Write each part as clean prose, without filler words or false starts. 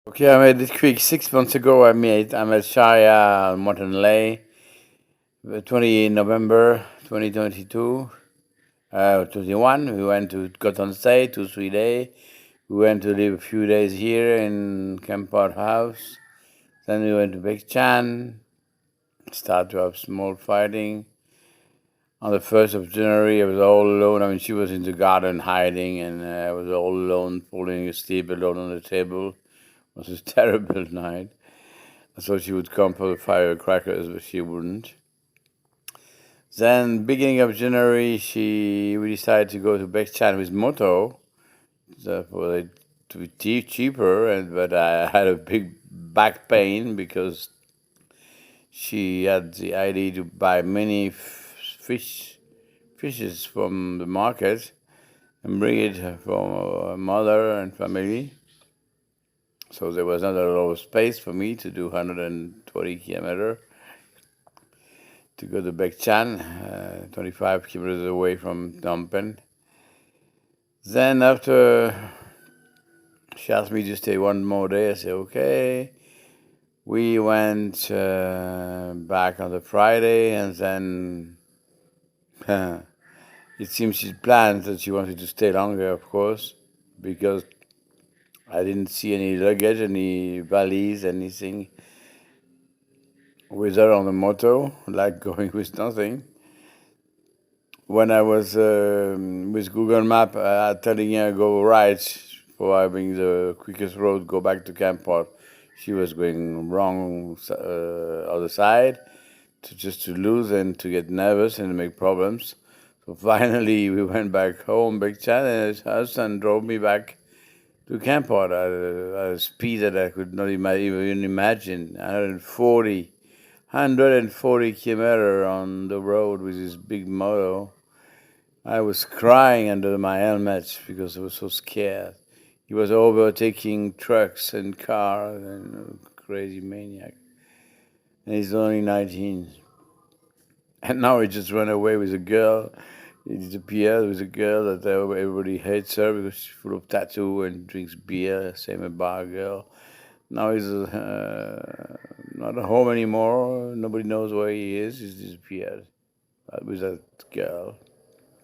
Okay, I made it quick. 6 months ago, I met Shaya Martin Lay, 20 November 2022, 21. We went to got on stay 2 3 days. We went to live a few days here in Kempart House. Then we went to Big Chan. Start to have small fighting. On the 1st of January, I was all alone. I mean, she was in the garden hiding, and I was all alone, falling asleep alone on the table. It was a terrible night. I thought she would come for the firecrackers, but she wouldn't. Then, beginning of January, we decided to go to Baekchan with moto, for it to be cheaper. But I had a big back pain because she had the idea to buy many fishes from the market and bring it for her mother and family. So there was not a lot of space for me to do 120 kilometers to go to Baekchan, 25 kilometers away from Phnom Penh. Then after she asked me to stay one more day, I said okay. We went back on the Friday, and then it seems she planned that she wanted to stay longer, of course, because I didn't see any luggage, any valise, anything with her on the moto, like going with nothing. When I was with Google Map, telling her go right for having the quickest road, go back to Kampot, she was going wrong other side, to lose and to get nervous and make problems. So finally, we went back home, Big Chan, and his husband drove me back to Kampot at a speed that I could not even imagine. 140 kilometers on the road with this big moto. I was crying under my helmet because I was so scared. He was overtaking trucks and cars and a crazy maniac. And he's only 19. And now he just ran away with a girl. He disappeared with a girl that everybody hates her because she's full of tattoo and drinks beer, same a bar girl. Now he's not at home anymore. Nobody knows where he is. He's disappeared with that girl.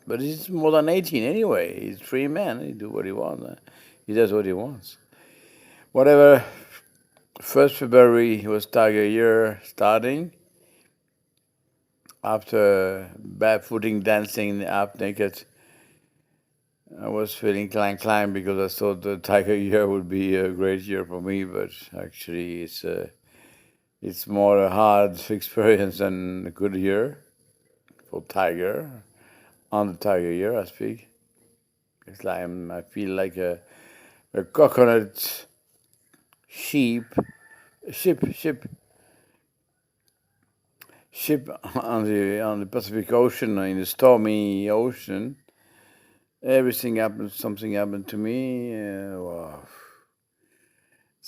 But he's more than 18 anyway. He's a free man. He do what he wants. He does what he wants. Whatever. 1st February was Tiger Year starting. After barefooting, dancing half naked, I was feeling climb because I thought the Tiger Year would be a great year for me. But actually, it's more a hard experience than a good year for Tiger. On the Tiger Year, I speak. It's like I feel like a coconut ship on the Pacific Ocean, in the stormy ocean. Everything happened. Something happened to me. Wow.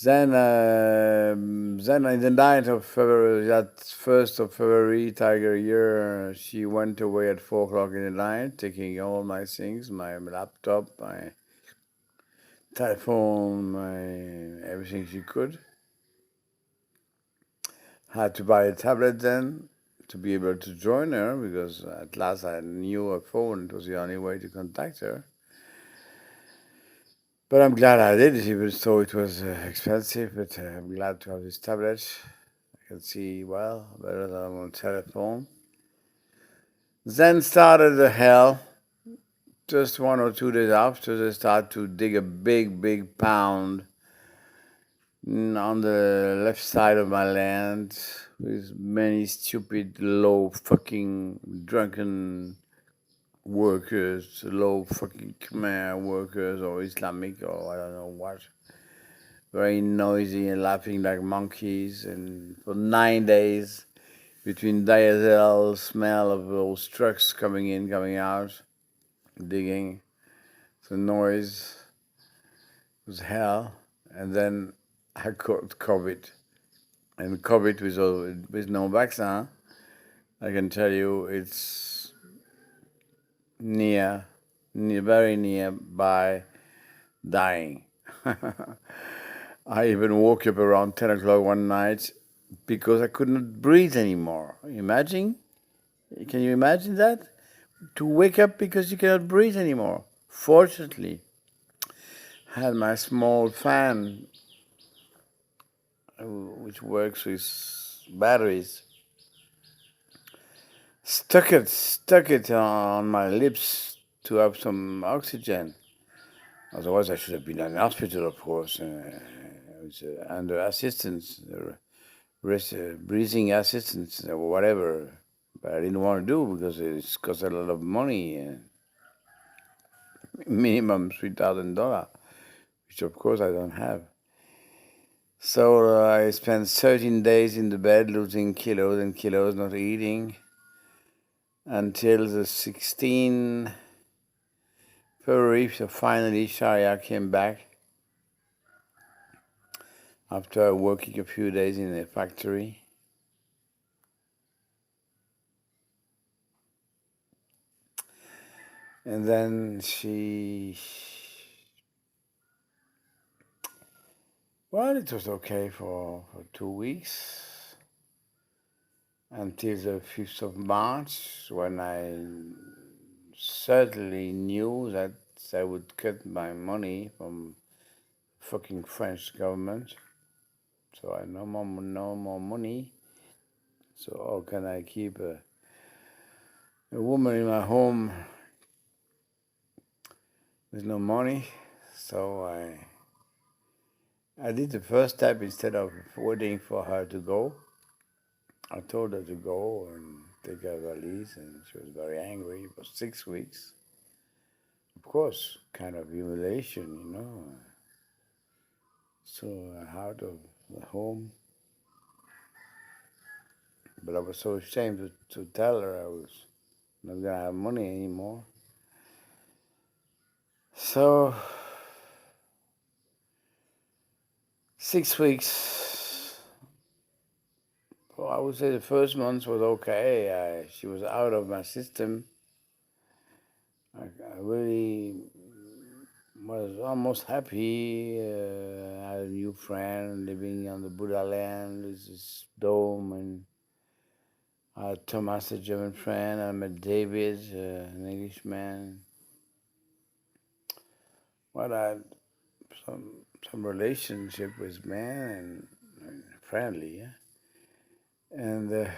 Then in the night of February, that 1st of February, Tiger Year, she went away at 4 o'clock in the night, taking all my things, my laptop, my telephone, my everything she could. Had to buy a tablet then to be able to join her because at last I knew her phone. It was the only way to contact her. But I'm glad I did, even though it was expensive. But I'm glad to have this tablet. I can see well better than on telephone. Then started the hell. Just 1 or 2 days after, they start to dig a big pound on the left side of my land with many stupid, low fucking drunken workers, low fucking Khmer workers or Islamic or I don't know what. Very noisy and laughing like monkeys. And for 9 days, between diesel, smell of those trucks coming in, coming out, digging, the noise was hell. And then I caught COVID. And COVID with no vaccine, I can tell you it's very near by dying. I even woke up around 10 o'clock one night because I could not breathe anymore. Imagine? Can you imagine that? To wake up because you cannot breathe anymore. Fortunately, I had my small fan, which works with batteries, stuck it on my lips to have some oxygen. Otherwise, I should have been in hospital, of course, under assistance, breathing assistance, or whatever. But I didn't want to do because it cost a lot of money, minimum $3,000, which of course I don't have. So I spent 13 days in the bed, losing kilos and kilos, not eating, until the 16th February. So finally, Sharia came back after working a few days in a factory. And then well, it was okay for 2 weeks until the 5th of March, when I certainly knew that I would cut my money from fucking French government. So I no more money. So how can I keep a woman in my home with no money? So I did the first step. Instead of waiting for her to go, I told her to go and take her valise, and she was very angry. It was 6 weeks. Of course, kind of humiliation. So out of the home. But I was so ashamed to tell her I was not going to have money anymore. So 6 weeks. Well, I would say the first month was okay. She was out of my system. I really was almost happy. I had a new friend living on the Buddha land. There's this dome, and I had Thomas, a German friend. I met David, an Englishman. Well, I had some relationship with man and friendly, yeah. And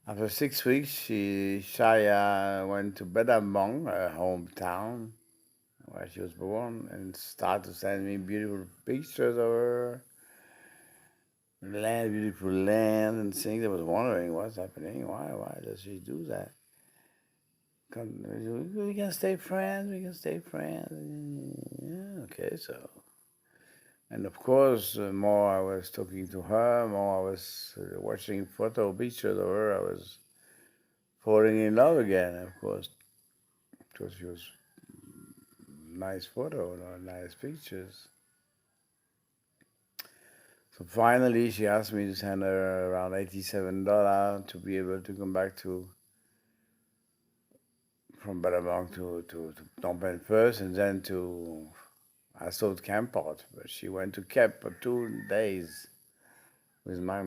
after 6 weeks, Shaya went to Bedambong, her hometown, where she was born, and started to send me beautiful pictures of her land, beautiful land, and things. I was wondering what's happening. Why does she do that? We can stay friends. We can stay friends. Yeah, okay, so. And of course, the more I was talking to her, more I was watching pictures of her, I was falling in love again, of course, because she was nice photo, nice pictures. So finally, she asked me to send her around $87 to be able to come back from Battambang to Phnom Penh first, and then to Assault Kampot. But she went to Kep for 2 days with my